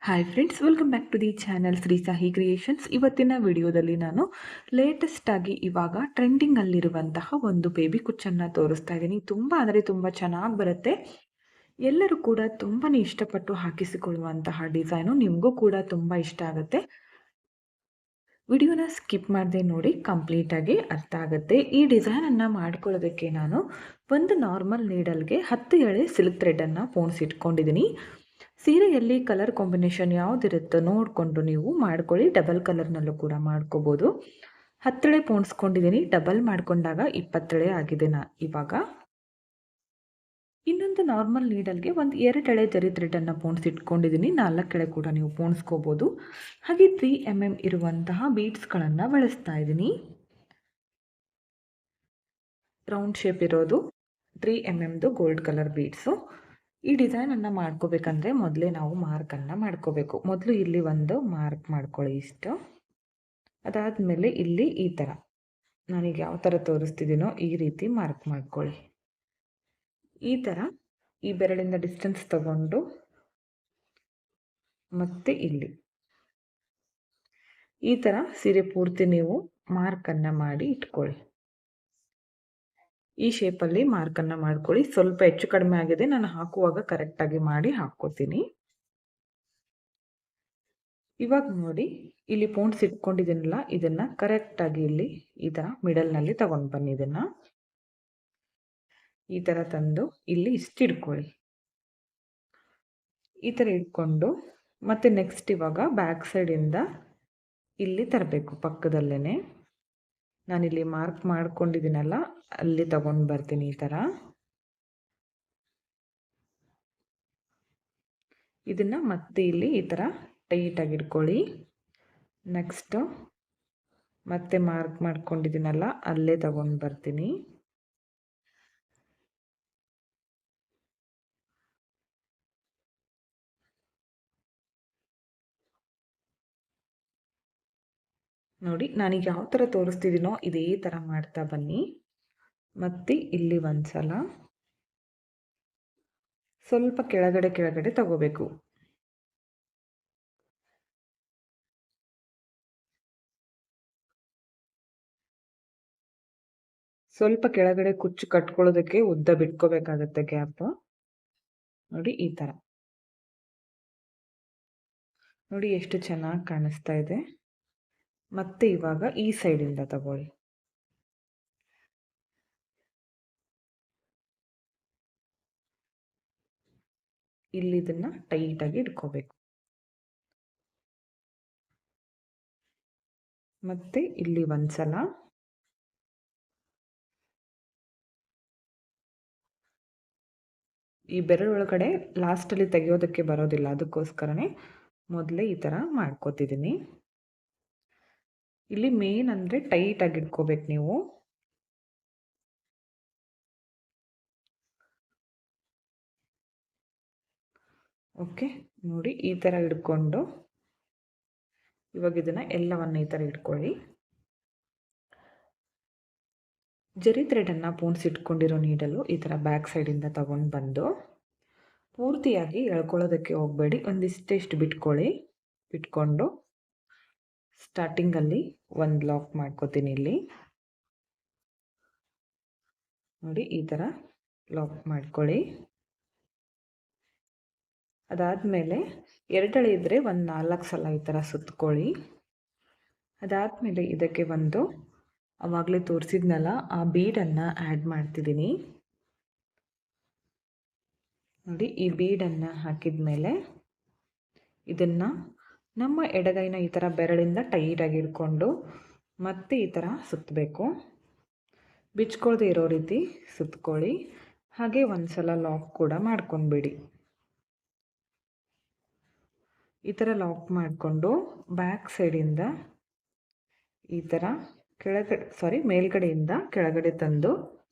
Hi friends, welcome back to the channel Shri Sahi creations. ಇವತ್ತಿನ ವಿಡಿಯೋದಲ್ಲಿ ನಾನು ಲೇಟೆಸ್ಟ್ ಆಗಿ ಇವಾಗ ಟ್ರೆಂಡಿಂಗ್ ಅಲ್ಲಿರುವಂತಹ ಒಂದು ಬೇಬಿ ಕುಚ್ಚನ್ನು ತೋರಿಸ್ತಾ ಇದ್ದೀನಿ. ತುಂಬ ಅಂದರೆ ತುಂಬ ಚೆನ್ನಾಗಿ ಬರುತ್ತೆ. ಎಲ್ಲರೂ ಕೂಡ ತುಂಬಾ ಇಷ್ಟಪಟ್ಟು ಹಾಕಿಸಿಕೊಳ್ಳುವಂತಹ ಡಿಸೈನು. ನಿಮಗೂ ಕೂಡ ತುಂಬ ಇಷ್ಟ ಆಗುತ್ತೆ. ವಿಡಿಯೋನ ಸ್ಕಿಪ್ ಮಾಡದೆ ನೋಡಿ, ಕಂಪ್ಲೀಟಾಗಿ ಅರ್ಥ ಆಗುತ್ತೆ. ಈ ಡಿಸೈನನ್ನು ಮಾಡ್ಕೊಳ್ಳೋದಕ್ಕೆ ನಾನು ಒಂದು ನಾರ್ಮಲ್ ನೀಡಲ್ಗೆ 10 ಎಳೆ ಸಿಲ್ಕ್ ಥ್ರೆಡನ್ನು ಪೋಣಿಸಿಟ್ಕೊಂಡಿದ್ದೀನಿ. ಸೀರೆಯಲ್ಲಿ ಕಲರ್ ಕಾಂಬಿನೇಷನ್ ಯಾವುದಿರುತ್ತೋ ನೋಡಿಕೊಂಡು ನೀವು ಮಾಡ್ಕೊಳ್ಳಿ. ಡಬಲ್ ಕಲರ್ನಲ್ಲೂ ಕೂಡ ಮಾಡ್ಕೋಬೋದು. 10 ಎಳೆ ಪೋಣಿಸ್ಕೊಂಡಿದ್ದೀನಿ. ಡಬಲ್ ಮಾಡ್ಕೊಂಡಾಗ 20 ಎಳೆ ಆಗಿದೆ ಇವಾಗ. ಇನ್ನೊಂದು ನಾರ್ಮಲ್ ನೀಡಲ್ಗೆ ಒಂದು 2 ಎಳೆ ಜರಿ ಥ್ರೆಡನ್ನು ಪೋಣಿಸಿಟ್ಕೊಂಡಿದ್ದೀನಿ. 4 ಎಳೆ ಕೂಡ ನೀವು ಪೋಣಿಸ್ಕೋಬೋದು. ಹಾಗೆ 3 mm ಇರುವಂತಹ ಬೀಡ್ಸ್ಗಳನ್ನು ಬಳಸ್ತಾ ಇದ್ದೀನಿ. ರೌಂಡ್ ಶೇಪ್ ಇರೋದು 3 mmದು ಗೋಲ್ಡ್ ಕಲರ್ ಬೀಡ್ಸು. ಈ ಡಿಸೈನನ್ನು ಮಾಡ್ಕೋಬೇಕಂದ್ರೆ ಮೊದಲೇ ನಾವು ಮಾರ್ಕನ್ನು ಮಾಡ್ಕೋಬೇಕು. ಮೊದಲು ಇಲ್ಲಿ ಒಂದು ಮಾರ್ಕ್ ಮಾಡ್ಕೊಳ್ಳಿ ಇಷ್ಟು. ಅದಾದಮೇಲೆ ಇಲ್ಲಿ ಈ ಥರ ನಾನೀಗ ಯಾವ ಥರ ತೋರಿಸ್ತಿದ್ದೀನೋ ಈ ರೀತಿ ಮಾರ್ಕ್ ಮಾಡ್ಕೊಳ್ಳಿ. ಈ ಥರ ಈ ಬೆರಳಿಂದ ಡಿಸ್ಟೆನ್ಸ್ ತಗೊಂಡು ಮತ್ತೆ ಇಲ್ಲಿ ಈ ಥರ ಸೀರೆ ಪೂರ್ತಿ ನೀವು ಮಾರ್ಕನ್ನು ಮಾಡಿ ಇಟ್ಕೊಳ್ಳಿ. ಈ ಶೇಪಲ್ಲಿ ಮಾರ್ಕನ್ನು ಮಾಡ್ಕೊಳ್ಳಿ. ಸ್ವಲ್ಪ ಹೆಚ್ಚು ಕಡಿಮೆ ಆಗಿದೆ, ನಾನು ಹಾಕುವಾಗ ಕರೆಕ್ಟಾಗಿ ಮಾಡಿ ಹಾಕ್ಕೋತೀನಿ. ಇವಾಗ ನೋಡಿ, ಇಲ್ಲಿ ಪೋಣಿಸಿಟ್ಕೊಂಡಿದ್ದೀನಲ್ಲ, ಇದನ್ನು ಕರೆಕ್ಟಾಗಿ ಇಲ್ಲಿ ಈ ಥರ ಮಿಡಲ್ನಲ್ಲಿ ತಗೊಂಡು ಬನ್ನಿ. ಇದನ್ನು ಈ ಥರ ತಂದು ಇಲ್ಲಿ ಇಷ್ಟು ಇಟ್ಕೊಳ್ಳಿ. ಈ ಥರ ಇಟ್ಕೊಂಡು ಮತ್ತೆ ನೆಕ್ಸ್ಟ್ ಇವಾಗ ಬ್ಯಾಕ್ ಸೈಡಿಂದ ಇಲ್ಲಿ ತರಬೇಕು. ಪಕ್ಕದಲ್ಲೇ ನಾನಿಲ್ಲಿ ಮಾರ್ಕ್ ಮಾಡ್ಕೊಂಡಿದ್ದೀನಲ್ಲ, ಅಲ್ಲಿ ತಗೊಂಡು ಬರ್ತೀನಿ. ಈ ಥರ ಇದನ್ನು ಮತ್ತೆ ಇಲ್ಲಿ ಈ ಥರ ಟೈಟಾಗಿ ಇಟ್ಕೊಳ್ಳಿ. ನೆಕ್ಸ್ಟು ಮತ್ತೆ ಮಾರ್ಕ್ ಮಾಡ್ಕೊಂಡಿದ್ದೀನಲ್ಲ, ಅಲ್ಲೇ ತಗೊಂಡು ಬರ್ತೀನಿ. ನೋಡಿ, ನಾನೀಗ ಯಾವ ಥರ ತೋರಿಸ್ತಿದ್ದೀನೋ ಇದೇ ಥರ ಮಾಡ್ತಾ ಬನ್ನಿ. ಮತ್ತೆ ಇಲ್ಲಿ ಒಂದ್ಸಲ ಸ್ವಲ್ಪ ಕೆಳಗಡೆ ತಗೋಬೇಕು. ಸ್ವಲ್ಪ ಕೆಳಗಡೆ ಕುಚ್ಚು ಕಟ್ಕೊಳ್ಳೋದಕ್ಕೆ ಉದ್ದ ಬಿಟ್ಕೋಬೇಕಾಗತ್ತೆ ಗ್ಯಾಪ್. ನೋಡಿ ಈ ಥರ ನೋಡಿ ಎಷ್ಟು ಚೆನ್ನಾಗಿ ಕಾಣಿಸ್ತಾ ಇದೆ. ಮತ್ತೆ ಇವಾಗ ಈ ಸೈಡಿಂದ ತಗೊಳ್ಳಿ. ಇಲ್ಲಿ ಇದನ್ನ ಟೈಟಾಗಿ ಇಟ್ಕೋಬೇಕು. ಮತ್ತೆ ಇಲ್ಲಿ ಒಂದ್ಸಲ ಈ ಬೆರಳು ಒಳಗಡೆ ಲಾಸ್ಟಲ್ಲಿ ತೆಗೆಯೋದಕ್ಕೆ ಬರೋದಿಲ್ಲ, ಅದಕ್ಕೋಸ್ಕರನೇ ಮೊದಲೇ ಈ ಥರ ಮಾಡ್ಕೋತಿದ್ದೀನಿ. ಇಲ್ಲಿ ಮೇನ್ ಅಂದರೆ ಟೈಟಾಗಿ ಇಟ್ಕೋಬೇಕು ನೀವು. ಓಕೆ, ನೋಡಿ ಈ ಥರ ಹಿಡ್ಕೊಂಡು ಇವಾಗ ಇದನ್ನು ಎಲ್ಲವನ್ನು ಈ ಥರ ಇಟ್ಕೊಳ್ಳಿ. ಜರಿ ಥ್ರೆಡನ್ನು ಪೋಣಿಸಿಟ್ಕೊಂಡಿರೋ ನೀಡಲು ಈ ಥರ ಬ್ಯಾಕ್ ಸೈಡಿಂದ ತಗೊಂಡು ಬಂದು ಪೂರ್ತಿಯಾಗಿ ಎಳ್ಕೊಳ್ಳೋದಕ್ಕೆ ಹೋಗಬೇಡಿ. ಒಂದಿಷ್ಟು ಬಿಟ್ಕೊಂಡು ಸ್ಟಾರ್ಟಿಂಗಲ್ಲಿ ಒಂದು ಲಾಕ್ ಮಾಡ್ಕೋತೀನಿ. ಇಲ್ಲಿ ನೋಡಿ ಈ ಥರ ಲಾಕ್ ಮಾಡ್ಕೊಳ್ಳಿ. ಅದಾದಮೇಲೆ 2 ಎಳೆ ಇದ್ದರೆ ಒಂದು 4 ಸಲ ಈ ಥರ ಸುತ್ಕೊಳ್ಳಿ. ಅದಾದಮೇಲೆ ಇದಕ್ಕೆ ಒಂದು ಆವಾಗಲೇ ತೋರಿಸಿದ್ನಲ್ಲ ಆ ಬೀಡನ್ನು ಆ್ಯಡ್ ಮಾಡ್ತಿದ್ದೀನಿ. ನೋಡಿ, ಈ ಬೀಡನ್ನು ಹಾಕಿದ ಮೇಲೆ ಇದನ್ನು ನಮ್ಮ ಎಡಗೈನ ಈ ಥರ ಬೆರಳಿಂದ ಟೈಟಾಗಿ ಹಿಡ್ಕೊಂಡು ಮತ್ತೆ ಈ ಥರ ಸುತ್ತಬೇಕು. ಬಿಚ್ಕೊಳ್ದೆ ಇರೋ ರೀತಿ ಸುತ್ಕೊಳ್ಳಿ. ಹಾಗೆ ಒಂದು ಸಲ ಲಾಕ್ ಕೂಡ ಮಾಡ್ಕೊಂಡ್ಬಿಡಿ. ಈ ಥರ ಲಾಕ್ ಮಾಡಿಕೊಂಡು ಬ್ಯಾಕ್ ಸೈಡಿಂದ ಈ ಥರ ಮೇಲ್ಗಡೆಯಿಂದ ಕೆಳಗಡೆ ತಂದು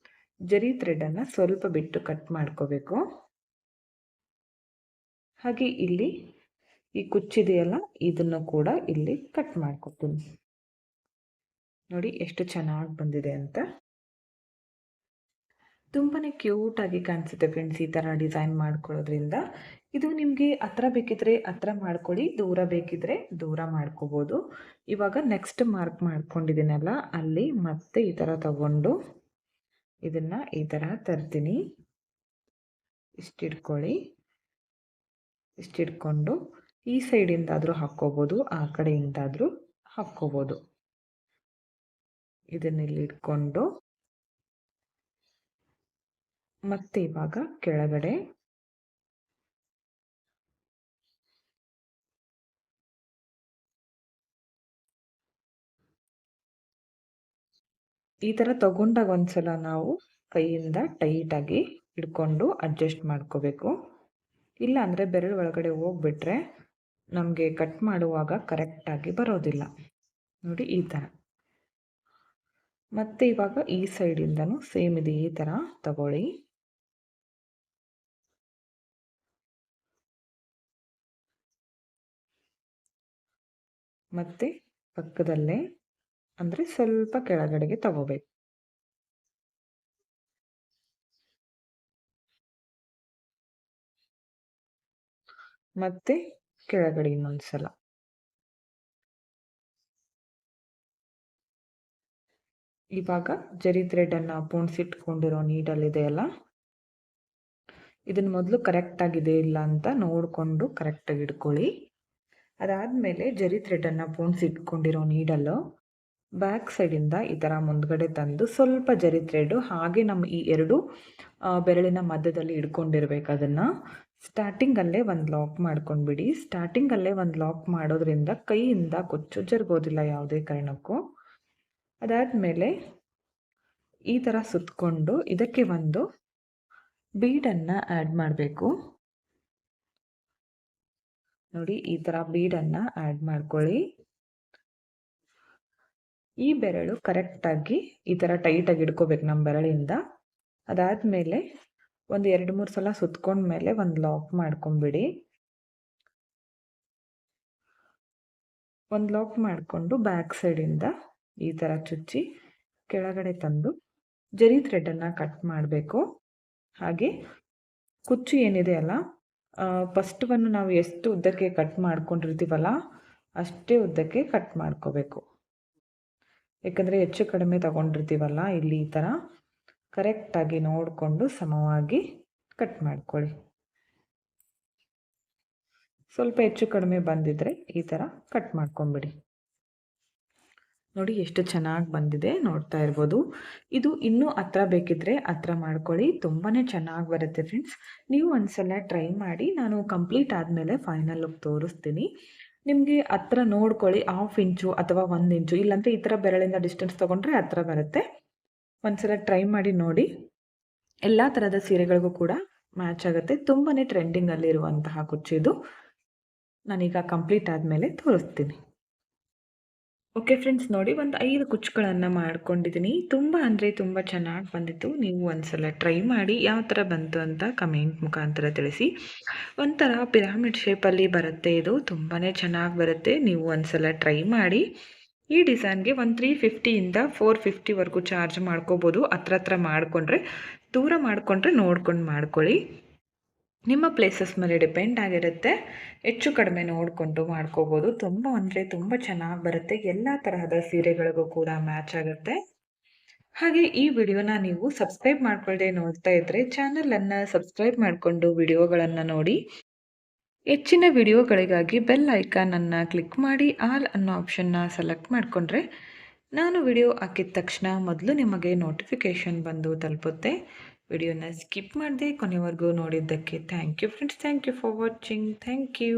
ಜರಿ ಥ್ರೆಡನ್ನು ಸ್ವಲ್ಪ ಬಿಟ್ಟು ಕಟ್ ಮಾಡ್ಕೋಬೇಕು. ಹಾಗೆ ಇಲ್ಲಿ ಈ ಕುಚ್ಚಿದೆಯಲ್ಲ, ಇದನ್ನು ಕೂಡ ಇಲ್ಲಿ ಕಟ್ ಮಾಡ್ಕೊತೀನಿ. ನೋಡಿ ಎಷ್ಟು ಚೆನ್ನಾಗಿ ಬಂದಿದೆ ಅಂತ. ತುಂಬಾನೇ ಕ್ಯೂಟಾಗಿ ಕಾಣಿಸುತ್ತೆ ಫ್ರೆಂಡ್ಸ್ ಈ ಥರ ಡಿಸೈನ್ ಮಾಡ್ಕೊಳ್ಳೋದ್ರಿಂದ. ಇದು ನಿಮಗೆ ಹತ್ರ ಬೇಕಿದ್ರೆ ಹತ್ರ ಮಾಡ್ಕೊಳ್ಳಿ, ದೂರ ಬೇಕಿದ್ರೆ ದೂರ ಮಾಡ್ಕೋಬೋದು. ಇವಾಗ ನೆಕ್ಸ್ಟ್ ಮಾರ್ಕ್ ಮಾಡ್ಕೊಂಡಿದ್ದೀನಲ್ಲ, ಅಲ್ಲಿ ಮತ್ತೆ ಈ ಥರ ತಗೊಂಡು ಇದನ್ನ ಈ ಥರ ತರ್ತೀನಿ. ಇಷ್ಟಿಟ್ಕೊಳ್ಳಿ. ಇಷ್ಟಿಟ್ಕೊಂಡು ಈ ಸೈಡಿಂದಾದರೂ ಹಾಕ್ಕೋಬೋದು, ಆ ಕಡೆಯಿಂದಾದರೂ ಹಾಕ್ಕೋಬೋದು. ಇದನ್ನಿಲ್ಲಿ ಇಟ್ಕೊಂಡು ಮತ್ತೆ ಇವಾಗ ಕೆಳಗಡೆ ಈ ಥರ ತಗೊಂಡಾಗ ಒಂದ್ಸಲ ನಾವು ಕೈಯಿಂದ ಟೈಟಾಗಿ ಹಿಡ್ಕೊಂಡು ಅಡ್ಜಸ್ಟ್ ಮಾಡ್ಕೋಬೇಕು. ಇಲ್ಲ ಅಂದರೆ ಬೆರಳು ಒಳಗಡೆ ಹೋಗ್ಬಿಟ್ರೆ ನಮಗೆ ಕಟ್ ಮಾಡುವಾಗ ಕರೆಕ್ಟಾಗಿ ಬರೋದಿಲ್ಲ. ನೋಡಿ ಈ ಥರ. ಮತ್ತೆ ಇವಾಗ ಈ ಸೈಡಿಂದನೂ ಸೇಮ್ ಇದೆ ಈ ಥರ ತಗೊಳ್ಳಿ. ಮತ್ತೆ ಪಕ್ಕದಲ್ಲೇ ಅಂದರೆ ಸ್ವಲ್ಪ ಕೆಳಗಡೆಗೆ ತಗೋಬೇಕು. ಮತ್ತೆ ಕೆಳಗಡೆ ಇನ್ನೊಂದ್ಸಲ. ಇವಾಗ ಜರಿ ಥ್ರೆಡನ್ನು ಪೋಣಿಸಿಟ್ಕೊಂಡಿರೋ ನೀಡಲ್ ಇದೆಯಲ್ಲ, ಇದನ್ನು ಮೊದಲು ಕರೆಕ್ಟಾಗಿದೆ ಇಲ್ಲ ಅಂತ ನೋಡಿಕೊಂಡು ಕರೆಕ್ಟಾಗಿ ಇಟ್ಕೊಳ್ಳಿ. ಅದಾದಮೇಲೆ ಜರಿ ಥ್ರೆಡನ್ನು ಪೋಣಿಸಿಟ್ಕೊಂಡಿರೋ ನೀಡಲ್ಲು ಬ್ಯಾಕ್ ಸೈಡಿಂದ ಈ ಥರ ಮುಂದ್ಗಡೆ ತಂದು ಸ್ವಲ್ಪ ಜರಿ ಥ್ರೆಡ್ಡು ಹಾಗೆ ನಮ್ಮ ಈ ಎರಡು ಬೆರಳಿನ ಮಧ್ಯದಲ್ಲಿ ಹಿಡ್ಕೊಂಡಿರ್ಬೇಕು. ಅದನ್ನು ಸ್ಟಾರ್ಟಿಂಗಲ್ಲೇ ಒಂದು ಲಾಕ್ ಮಾಡ್ಕೊಂಡ್ಬಿಡಿ. ಸ್ಟಾರ್ಟಿಂಗಲ್ಲೇ ಒಂದು ಲಾಕ್ ಮಾಡೋದ್ರಿಂದ ಕೈಯಿಂದ ಕೊಚ್ಚು ಜರುಗೋದಿಲ್ಲ ಯಾವುದೇ ಕಾರಣಕ್ಕೂ. ಅದಾದಮೇಲೆ ಈ ಥರ ಸುತ್ತಕೊಂಡು ಇದಕ್ಕೆ ಒಂದು ಬೀಡನ್ನು ಆ್ಯಡ್ ಮಾಡಬೇಕು. ನೋಡಿ ಈ ಥರ ಬೀಡನ್ನು ಆ್ಯಡ್ ಮಾಡ್ಕೊಳ್ಳಿ. ಈ ಬೆರಳು ಕರೆಕ್ಟಾಗಿ ಈ ಥರ ಟೈಟಾಗಿ ಹಿಡ್ಕೋಬೇಕು ನಮ್ಮ ಬೆರಳಿಂದ. ಅದಾದಮೇಲೆ ಒಂದು 2-3 ಸಲ ಸುತ್ಕೊಂಡ್ಮೇಲೆ ಒಂದು ಲಾಕ್ ಮಾಡ್ಕೊಂಬಿಡಿ. ಒಂದು ಲಾಕ್ ಮಾಡಿಕೊಂಡು ಬ್ಯಾಕ್ ಸೈಡಿಂದ ಈ ಥರ ಚುಚ್ಚಿ ಕೆಳಗಡೆ ತಂದು ಜರಿ ಥ್ರೆಡನ್ನು ಕಟ್ ಮಾಡಬೇಕು. ಹಾಗೆ ಕುಚ್ಚು ಏನಿದೆ ಅಲ್ಲ, ಫಸ್ಟ್ ಒನ್ ನಾವು ಎಷ್ಟು ಉದ್ದಕ್ಕೆ ಕಟ್ ಮಾಡ್ಕೊಂಡಿರ್ತೀವಲ್ಲ ಅಷ್ಟೇ ಉದ್ದಕ್ಕೆ ಕಟ್ ಮಾಡ್ಕೋಬೇಕು. ಯಾಕಂದರೆ ಹೆಚ್ಚು ಕಡಿಮೆ ತಗೊಂಡಿರ್ತೀವಲ್ಲ, ಇಲ್ಲಿ ಈ ಥರ ಕರೆಕ್ಟಾಗಿ ನೋಡಿಕೊಂಡು ಸಮವಾಗಿ ಕಟ್ ಮಾಡ್ಕೊಳ್ಳಿ. ಸ್ವಲ್ಪ ಹೆಚ್ಚು ಕಡಿಮೆ ಬಂದಿದ್ದರೆ ಈ ಥರ ಕಟ್ ಮಾಡ್ಕೊಂಬಿಡಿ. ನೋಡಿ ಎಷ್ಟು ಚೆನ್ನಾಗಿ ಬಂದಿದೆ, ನೋಡ್ತಾ ಇರ್ಬೋದು. ಇದು ಇನ್ನೂ ಹತ್ರ ಬೇಕಿದ್ರೆ ಹತ್ರ ಮಾಡ್ಕೊಳ್ಳಿ, ತುಂಬಾ ಚೆನ್ನಾಗಿ ಬರುತ್ತೆ ಫ್ರೆಂಡ್ಸ್. ನೀವು ಒಂದ್ಸಲ ಟ್ರೈ ಮಾಡಿ. ನಾನು ಕಂಪ್ಲೀಟ್ ಆದಮೇಲೆ ಫೈನಲ್ ಲುಕ್ ತೋರಿಸ್ತೀನಿ. ನಿಮಗೆ ಹತ್ರ ನೋಡ್ಕೊಳ್ಳಿ, 1/2 ಇಂಚು ಅಥವಾ 1 ಇಂಚು, ಇಲ್ಲಾಂದರೆ ಈ ಥರ ಬೆರಳಿಂದ ಡಿಸ್ಟೆನ್ಸ್ ತೊಗೊಂಡ್ರೆ ಹತ್ರ ಬರುತ್ತೆ. ಒಂದ್ಸಲ ಟ್ರೈ ಮಾಡಿ ನೋಡಿ. ಎಲ್ಲ ಥರದ ಸೀರೆಗಳಿಗೂ ಕೂಡ ಮ್ಯಾಚ್ ಆಗುತ್ತೆ. ತುಂಬಾ ಟ್ರೆಂಡಿಂಗಲ್ಲಿರುವಂತಹ ಕುಚ್ಚಿದು. ನಾನೀಗ ಕಂಪ್ಲೀಟ್ ಆದಮೇಲೆ ತೋರಿಸ್ತೀನಿ. ಓಕೆ ಫ್ರೆಂಡ್ಸ್, ನೋಡಿ ಒಂದು 5 ಕುಚ್ಚುಗಳನ್ನು ಮಾಡ್ಕೊಂಡಿದ್ದೀನಿ. ತುಂಬ ಅಂದರೆ ತುಂಬ ಚೆನ್ನಾಗಿ ಬಂದಿತ್ತು. ನೀವು ಒಂದ್ಸಲ ಟ್ರೈ ಮಾಡಿ ಯಾವ ಥರ ಬಂತು ಅಂತ ಕಮೆಂಟ್ ಮುಖಾಂತರ ತಿಳಿಸಿ. ಒಂಥರ ಪಿರಾಮಿಡ್ ಶೇಪಲ್ಲಿ ಬರುತ್ತೆ ಇದು, ತುಂಬಾ ಚೆನ್ನಾಗಿ ಬರುತ್ತೆ. ನೀವು ಒಂದ್ಸಲ ಟ್ರೈ ಮಾಡಿ. ಈ ಡಿಸೈನ್ಗೆ ಒಂದು 350ಇಂದ 450ವರೆಗೂ ಚಾರ್ಜ್ ಮಾಡ್ಕೋಬೋದು. ಹತ್ರ ಮಾಡಿಕೊಂಡ್ರೆ, ದೂರ ಮಾಡಿಕೊಂಡ್ರೆ ನೋಡ್ಕೊಂಡು ಮಾಡ್ಕೊಳ್ಳಿ. ನಿಮ್ಮ ಪ್ಲೇಸಸ್ ಮೇಲೆ ಡಿಪೆಂಡ್ ಆಗಿರುತ್ತೆ. ಹೆಚ್ಚು ಕಡಿಮೆ ನೋಡಿಕೊಂಡು ಮಾಡ್ಕೋಬೋದು. ತುಂಬ ಅಂದರೆ ತುಂಬ ಚೆನ್ನಾಗಿ ಬರುತ್ತೆ. ಎಲ್ಲ ತರಹದ ಸೀರೆಗಳಿಗೂ ಕೂಡ ಮ್ಯಾಚ್ ಆಗುತ್ತೆ. ಹಾಗೆ ಈ ವಿಡಿಯೋನ ನೀವು ಸಬ್ಸ್ಕ್ರೈಬ್ ಮಾಡ್ಕೊಳ್ಳದೆ ನೋಡ್ತಾ ಇದ್ದರೆ ಚಾನಲನ್ನು ಸಬ್ಸ್ಕ್ರೈಬ್ ಮಾಡಿಕೊಂಡು ವಿಡಿಯೋಗಳನ್ನು ನೋಡಿ. ಹೆಚ್ಚಿನ ವಿಡಿಯೋಗಳಿಗಾಗಿ ಬೆಲ್ ಐಕಾನನ್ನು ಕ್ಲಿಕ್ ಮಾಡಿ ಆಲ್ ಅನ್ನೋ ಆಪ್ಷನ್ನ ಸೆಲೆಕ್ಟ್ ಮಾಡಿಕೊಂಡ್ರೆ ನಾನು ವಿಡಿಯೋ ಹಾಕಿದ ತಕ್ಷಣ ಮೊದಲು ನಿಮಗೆ ನೋಟಿಫಿಕೇಷನ್ ಬಂದು ತಲುಪುತ್ತೆ. ವಿಡಿಯೋನ ಸ್ಕಿಪ್ ಮಾಡದೆ ಕೊನೆವರೆಗೂ ನೋಡಿದ್ದಕ್ಕೆ thank you friends. Thank you for watching. Thank you.